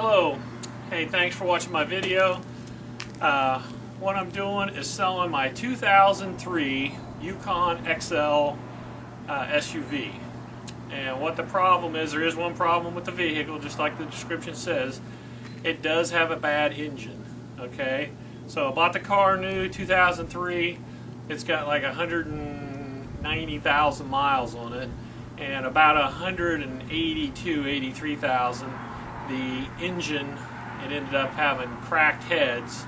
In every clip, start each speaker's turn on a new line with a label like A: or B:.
A: Hello, hey, thanks for watching my video. What I'm doing is selling my 2003 Yukon XL SUV. And what the problem is, there is one problem with the vehicle, just like the description says. It does have a bad engine, okay? So I bought the car new, 2003. It's got like 190,000 miles on it, and about 83,000, the engine, it ended up having cracked heads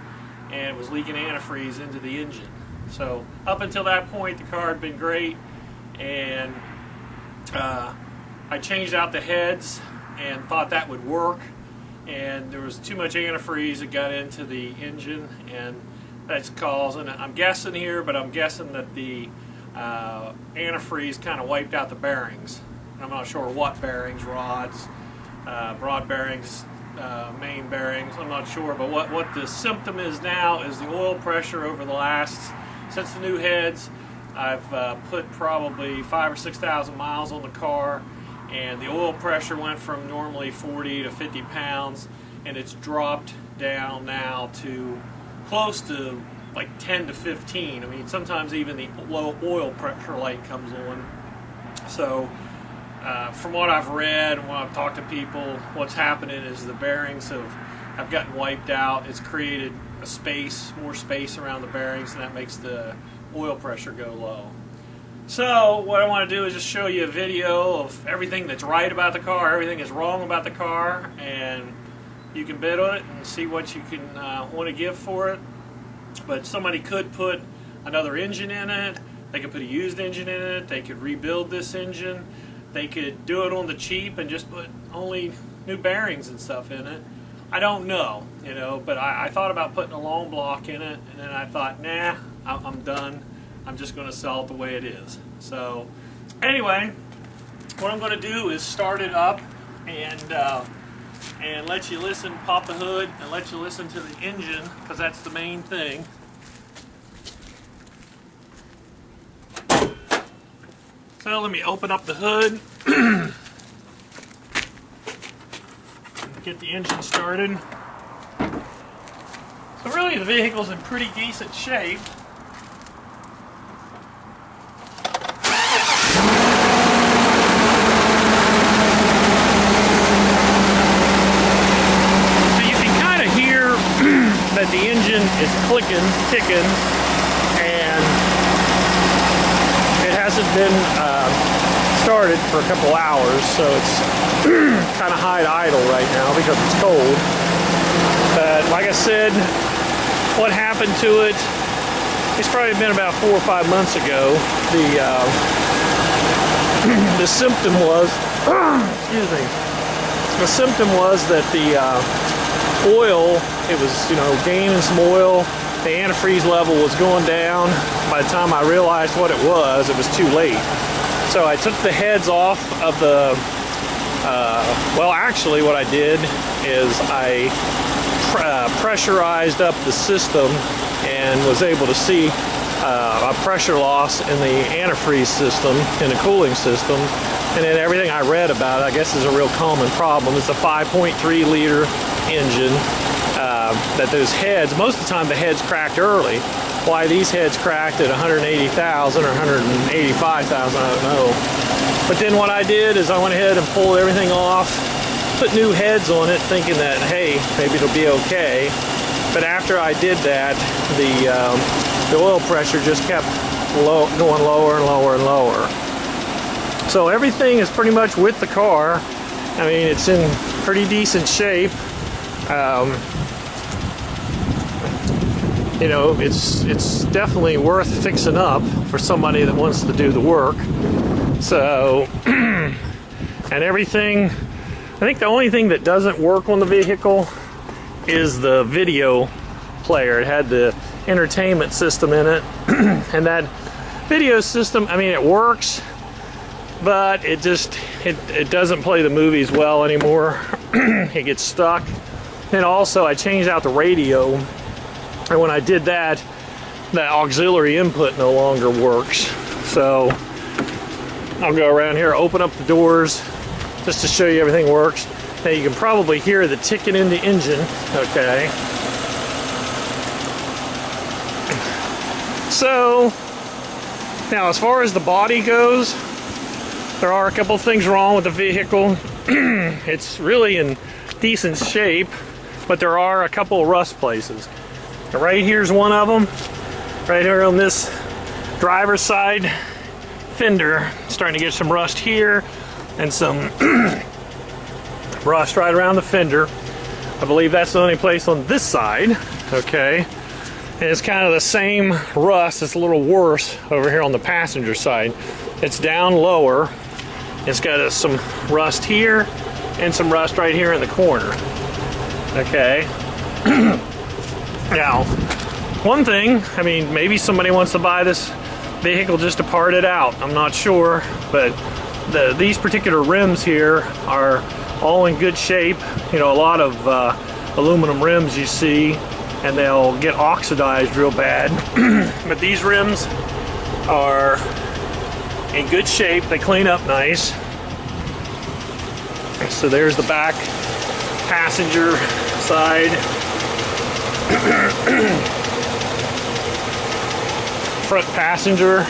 A: and it was leaking antifreeze into the engine. So up until that point the car had been great, and I changed out the heads and thought that would work, and there was too much antifreeze that got into the engine, and that's causing, I'm guessing here, but I'm guessing that the antifreeze kind of wiped out the bearings. I'm not sure what bearings, rods, broad bearings, main bearings, I'm not sure, but what the symptom is now is the oil pressure over the last, since the new heads, I've put probably 5,000 or 6,000 miles on the car, and the oil pressure went from normally 40 to 50 pounds, and it's dropped down now to close to like 10 to 15. I mean, sometimes even the low oil pressure light comes on. So from what I've read and when I've talked to people, what's happening is the bearings have gotten wiped out. It's created a space, more space around the bearings, and that makes the oil pressure go low. So what I want to do is just show you a video of everything that's right about the car, everything that's wrong about the car, and you can bid on it and see what you can want to give for it. But somebody could put another engine in it, they could put a used engine in it, they could rebuild this engine, they could do it on the cheap and just put only new bearings and stuff in it. I don't know, you know, but I thought about putting a long block in it, and then I thought, nah, I'm done. I'm just going to sell it the way it is. So anyway, what I'm going to do is start it up and let you listen, pop the hood, and let you listen to the engine, because that's the main thing. So let me open up the hood, get the engine started. So really the vehicle's in pretty decent shape. That the engine is clicking, ticking, and it hasn't been started for a couple hours, so it's kind of high idle right now because it's cold. But like I said, what happened to it, it's probably been about 4 or 5 months ago. The symptom was, excuse me, the symptom was that the oil, it was, you know, gaining some oil, the antifreeze level was going down. By the time I realized what it was too late. So I took the heads off of the, well actually what I did is I pressurized up the system and was able to see a pressure loss in the antifreeze system, in the cooling system. And then everything I read about it, I guess, is a real common problem. It's a 5.3 liter engine. That those heads, most of the time the heads cracked early. Why these heads cracked at 180,000 or 185,000, I don't know. But then what I did is I went ahead and pulled everything off, put new heads on it, thinking that, hey, maybe it'll be okay. But after I did that, the oil pressure just kept going lower and lower and lower. So everything is pretty much with the car. I mean, it's in pretty decent shape. You know, it's definitely worth fixing up for somebody that wants to do the work. So, and everything, I think the only thing that doesn't work on the vehicle is the video player. It had the entertainment system in it, and that video system, I mean, it works, but it doesn't play the movies well anymore. It gets stuck. And also I changed out the radio, and when I did that, the auxiliary input no longer works. So I'll go around here, open up the doors just to show you everything works. Now you can probably hear the ticking in the engine, okay? So, now as far as the body goes, there are a couple things wrong with the vehicle. It's really in decent shape, but there are a couple of rust places. Right here's one of them. Right here on this driver's side fender, starting to get some rust here and some rust right around the fender. I believe that's the only place on this side, okay? And it's kind of the same rust, it's a little worse over here on the passenger side. It's down lower. It's got some rust here and some rust right here in the corner, okay? Now, one thing, I mean, maybe somebody wants to buy this vehicle just to part it out. I'm not sure, but these particular rims here are all in good shape. You know, a lot of aluminum rims you see, and they'll get oxidized real bad. But these rims are in good shape. They clean up nice. So there's the back passenger side. Front passenger.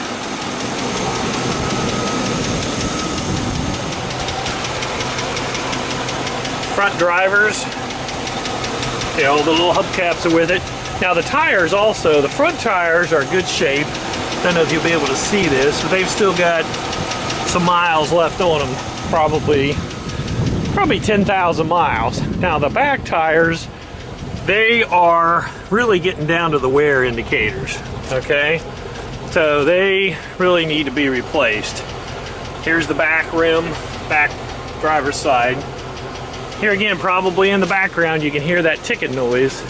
A: Front drivers. You know, the little hubcaps are with it. Now the tires also, the front tires are good shape. I don't know if you'll be able to see this, but they've still got some miles left on them. Probably 10,000 miles. Now the back tires, they are really getting down to the wear indicators, okay? So they really need to be replaced. Here's the back rim, back driver's side. Here again, probably in the background, you can hear that ticking noise.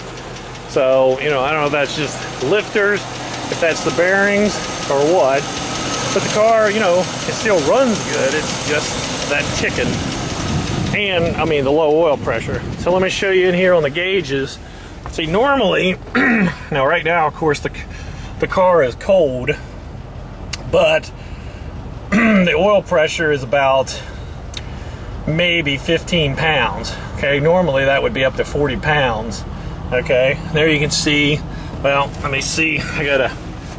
A: So, you know, I don't know if that's just lifters, if that's the bearings, or what. But the car, you know, it still runs good. It's just that ticking. And, I mean, the low oil pressure. So let me show you in here on the gauges. See, normally, now right now, of course, the car is cold, but the oil pressure is about maybe 15 pounds. Okay, normally that would be up to 40 pounds. Okay, there you can see, well, let me see, I gotta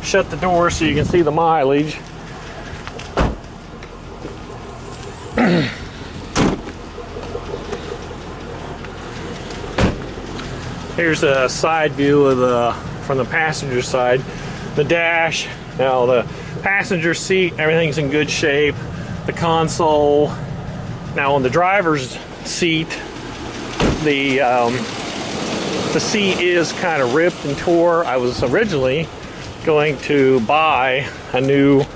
A: shut the door so you can see the mileage. Here's a side view of from the passenger side. The dash, now the passenger seat, everything's in good shape. The console. Now on the driver's seat, the seat is kind of ripped and tore. I was originally going to buy a new,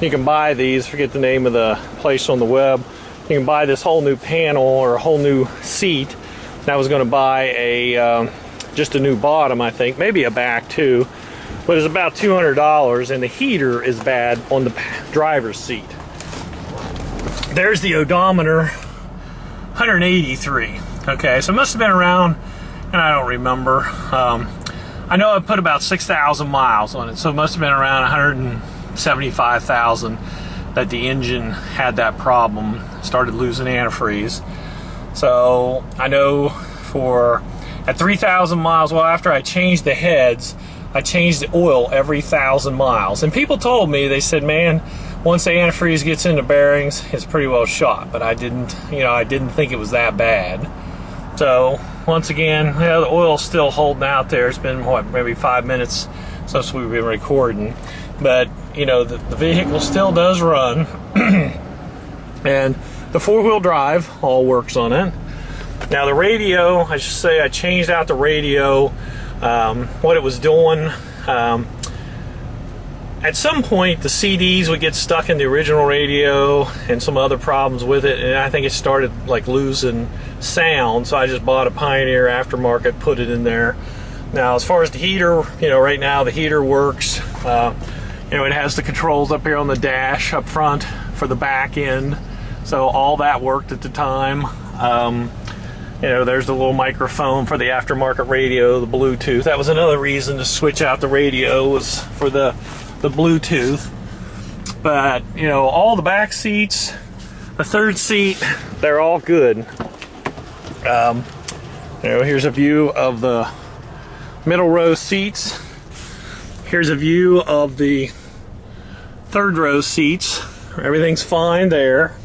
A: you can buy these, forget the name of the place on the web, you can buy this whole new panel or a whole new seat. And I was going to buy a just a new bottom, I think, maybe a back too, but it's about $200, and the heater is bad on the driver's seat. There's the odometer, 183. Okay, so it must have been around, and I don't remember. I know I put about 6,000 miles on it, so it must have been around 175,000 that the engine had that problem, started losing antifreeze. So I know at 3,000 miles, well, after I changed the heads, I changed the oil every 1,000 miles. And people told me, they said, man, once the antifreeze gets into bearings, it's pretty well shot. But I didn't think it was that bad. So once again, yeah, the oil's still holding out there. It's been, what, maybe 5 minutes since we've been recording. But, you know, the vehicle still does run. And the four-wheel drive all works on it. Now the radio, I should say, I changed out the radio. What it was doing, at some point the CDs would get stuck in the original radio and some other problems with it, and I think it started like losing sound, so I just bought a Pioneer aftermarket, put it in there. Now as far as the heater, you know, right now the heater works. You know, it has the controls up here on the dash up front for the back end, so all that worked at the time. You know, there's the little microphone for the aftermarket radio, the Bluetooth. That was another reason to switch out the radio, was for the Bluetooth. But, you know, all the back seats, the third seat, they're all good. Here's a view of the middle row seats. Here's a view of the third row seats. Everything's fine there.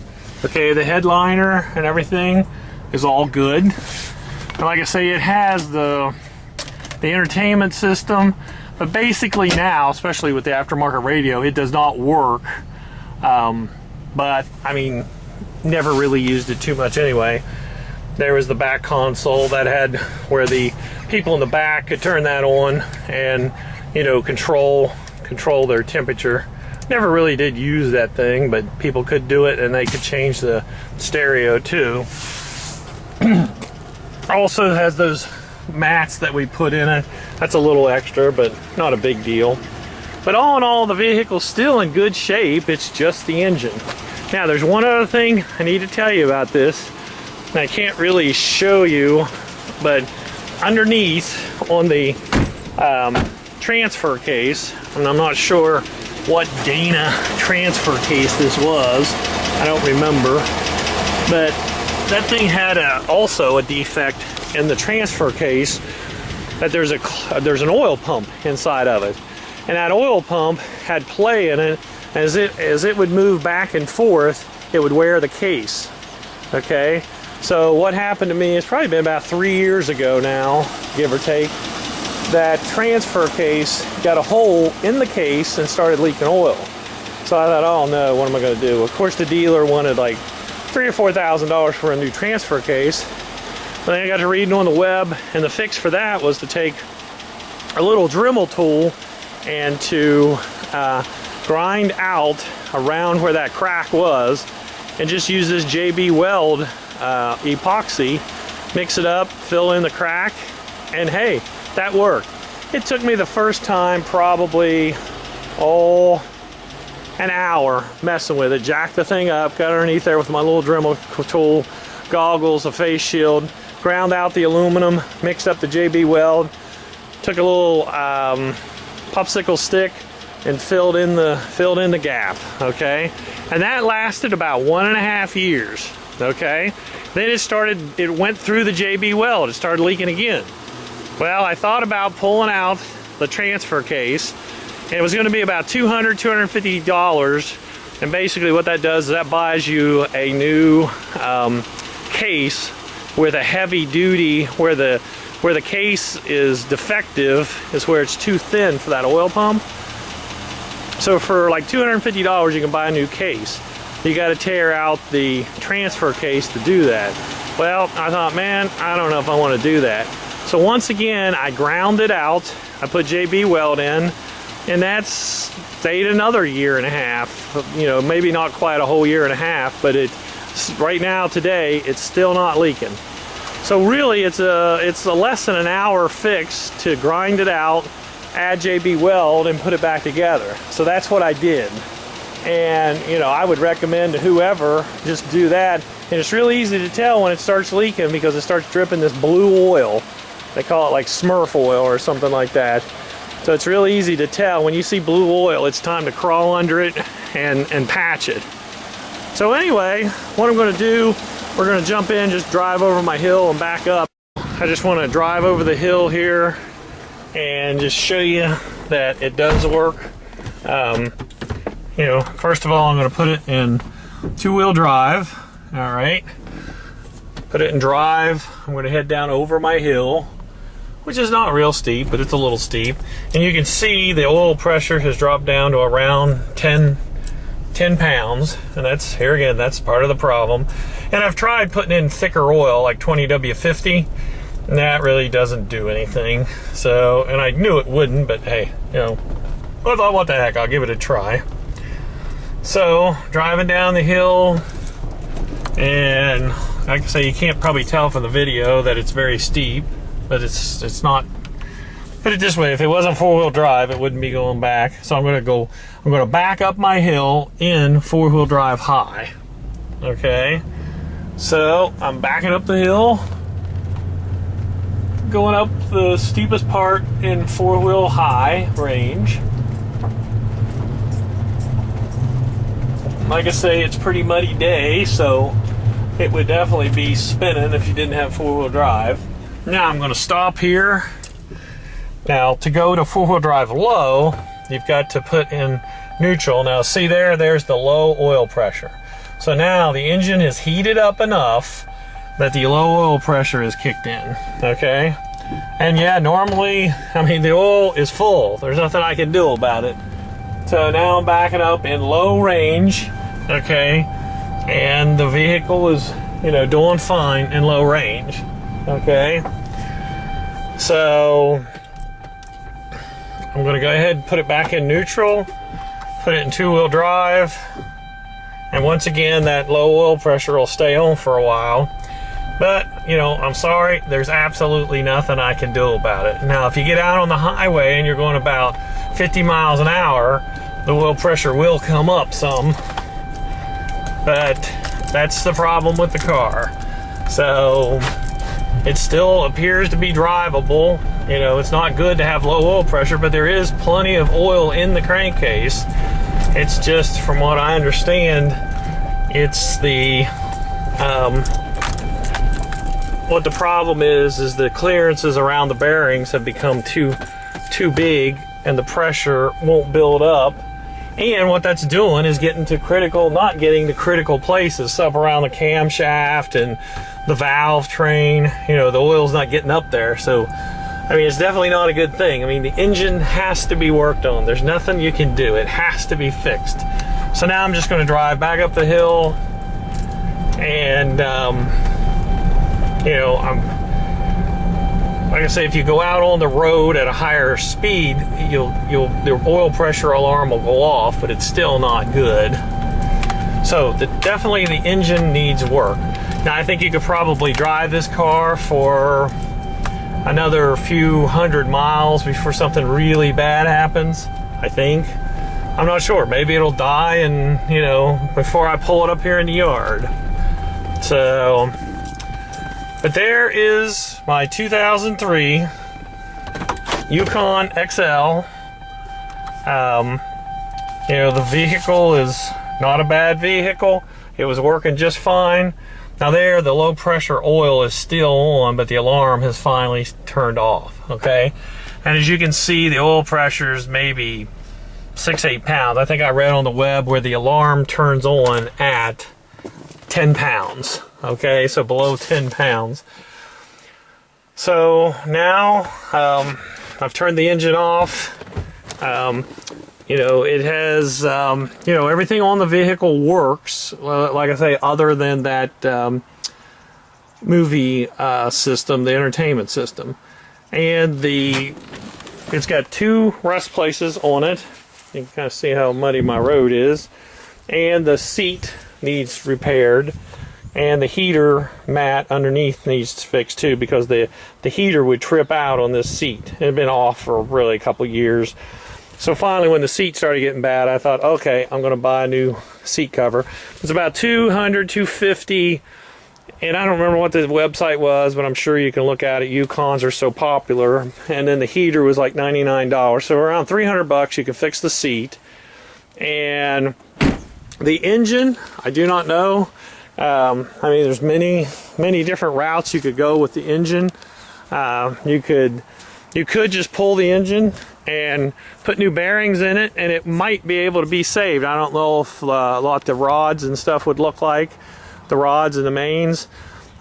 A: Okay, the headliner and everything is all good. And like I say, it has the entertainment system, but basically now, especially with the aftermarket radio, it does not work. But I mean, never really used it too much anyway. There was the back console that had where the people in the back could turn that on and, you know, control their temperature. Never really did use that thing, but people could do it, and they could change the stereo too. Also has those mats that we put in it. That's a little extra, but not a big deal. But all in all, the vehicle's still in good shape. It's just the engine. Now, there's one other thing I need to tell you about this. And I can't really show you, but underneath on the transfer case, and I'm not sure what Dana transfer case this was, I don't remember, but that thing had also a defect in the transfer case, that there's an oil pump inside of it, and that oil pump had play in it. As it would move back and forth, it would wear the case. Okay, so what happened to me, it's probably been about 3 years ago now, give or take, that transfer case got a hole in the case and started leaking oil. So I thought, oh no, what am I going to do? Of course, the dealer wanted like $3,000 or $4,000 for a new transfer case. But then I got to reading on the web, and the fix for that was to take a little Dremel tool and to grind out around where that crack was, and just use this JB Weld epoxy, mix it up, fill in the crack, and hey, that worked. It took me the first time probably, an hour messing with it. Jacked the thing up, got underneath there with my little Dremel tool, goggles, a face shield, ground out the aluminum, mixed up the JB Weld, took a little popsicle stick and filled in the gap. Okay, and that lasted about 1.5 years. Okay, then it went through the JB Weld. It started leaking again. Well, I thought about pulling out the transfer case, and it was going to be about $200, $250. And basically what that does is that buys you a new case with a heavy duty, where the case is defective is where it's too thin for that oil pump. So for like $250, you can buy a new case. You got to tear out the transfer case to do that. Well, I thought, man, I don't know if I want to do that. So once again, I ground it out. I put JB Weld in, and that stayed another 1.5 years. You know, maybe not quite a whole 1.5 years, but right now today it's still not leaking. So really, it's a less than an hour fix to grind it out, add JB Weld, and put it back together. So that's what I did. And you know, I would recommend to whoever just do that. And it's really easy to tell when it starts leaking, because it starts dripping this blue oil. They call it like Smurf oil or something like that. So it's really easy to tell. When you see blue oil, it's time to crawl under it and patch it. So anyway, what I'm going to do, we're going to jump in, just drive over my hill and back up. I just want to drive over the hill here and just show you that it does work. You know, first of all, I'm going to put it in 2-wheel drive. All right, put it in drive. I'm going to head down over my hill, which is not real steep, but it's a little steep. And you can see the oil pressure has dropped down to around 10 pounds. And that's, here again, that's part of the problem. And I've tried putting in thicker oil, like 20W50, and that really doesn't do anything. So, and I knew it wouldn't, but hey, you know, I thought, what the heck, I'll give it a try. So, driving down the hill, and like I say, you can't probably tell from the video that it's very steep, but it's not. Put it this way, if it wasn't 4-wheel drive, it wouldn't be going back. So I'm going to back up my hill in 4-wheel drive high. Okay, so I'm backing up the hill, going up the steepest part in 4-wheel high range. Like I say, it's a pretty muddy day, so it would definitely be spinning if you didn't have four-wheel drive. Now I'm going to stop here. Now to go to four-wheel drive low, you've got to put in neutral. Now see there's the low oil pressure. So now the engine is heated up enough that the low oil pressure is kicked in, okay? And yeah, normally, I mean, the oil is full. There's nothing I can do about it. So now I'm backing up in low range, okay? And the vehicle is, you know, doing fine in low range, okay? So I'm gonna go ahead and put it back in neutral, put it in two-wheel drive, and once again, that low oil pressure will stay on for a while. But, you know, I'm sorry, there's absolutely nothing I can do about it. Now, if you get out on the highway and you're going about 50 miles an hour, the oil pressure will come up some. But that's the problem with the car. So it still appears to be drivable. You know, it's not good to have low oil pressure, but there is plenty of oil in the crankcase. It's just, from what I understand, it's the what the problem is the clearances around the bearings have become too big, and the pressure won't build up. And what that's doing is not getting to critical places, up around the camshaft and the valve train. You know, the oil's not getting up there. So, I mean, it's definitely not a good thing. I mean, the engine has to be worked on. There's nothing you can do. It has to be fixed. So now I'm just going to drive back up the hill, and you know, like I say, if you go out on the road at a higher speed, the oil pressure alarm will go off, but it's still not good. So definitely the engine needs work. Now I think you could probably drive this car for another few hundred miles before something really bad happens, I think. I'm not sure. Maybe it'll die, and you know, before I pull it up here in the yard. So, but there is my 2003 Yukon XL. You know, the vehicle is not a bad vehicle. It was working just fine. Now the low pressure oil is still on, but the alarm has finally turned off, okay? And as you can see, the oil pressure is maybe 6-8 pounds. I think I read on the web where the alarm turns on at 10 pounds, okay? So below 10 pounds. So now I've turned the engine off. You know, it has, you know, everything on the vehicle works, like I say, other than that movie system, the entertainment system. And it's got 2 rust places on it. You can kind of see how muddy my road is. And the seat needs repaired. And the heater mat underneath needs fixed too, because the heater would trip out on this seat. It had been off for really a couple years. So finally, when the seat started getting bad, I thought, okay, I'm going to buy a new seat cover. It's about $200, $250, and I don't remember what the website was, but I'm sure you can look at it. Yukons are so popular. And then the heater was like $99. So around $300 you can fix the seat. And the engine, I do not know. I mean, there's many different routes you could go with the engine. You could just pull the engine and put new bearings in it, and it might be able to be saved. I don't know if what the rods and stuff would look like, the rods and the mains.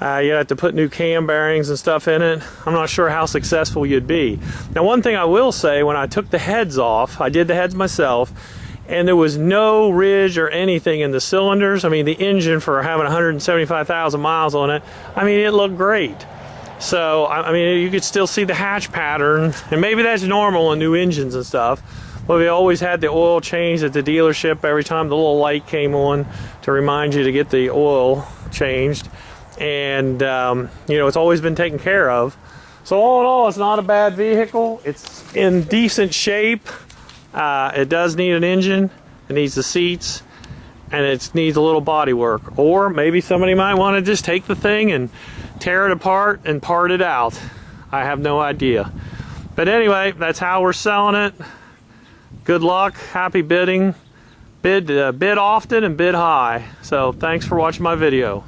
A: You'd have to put new cam bearings and stuff in it. I'm not sure how successful you'd be. Now, one thing I will say, when I took the heads off, I did the heads myself, and there was no ridge or anything in the cylinders. I mean, the engine, for having 175,000 miles on it, I mean, it looked great. So, I mean, you could still see the hatch pattern, and maybe that's normal on new engines and stuff. But we always had the oil changed at the dealership every time the little light came on to remind you to get the oil changed. And, you know, it's always been taken care of. So all in all, it's not a bad vehicle. It's in decent shape. It does need an engine. It needs the seats. And it needs a little body work. Or maybe somebody might want to just take the thing and tear it apart and part it out. I have no idea. But anyway, that's how we're selling it. Good luck, happy bidding. Bid often and bid high. So thanks for watching my video.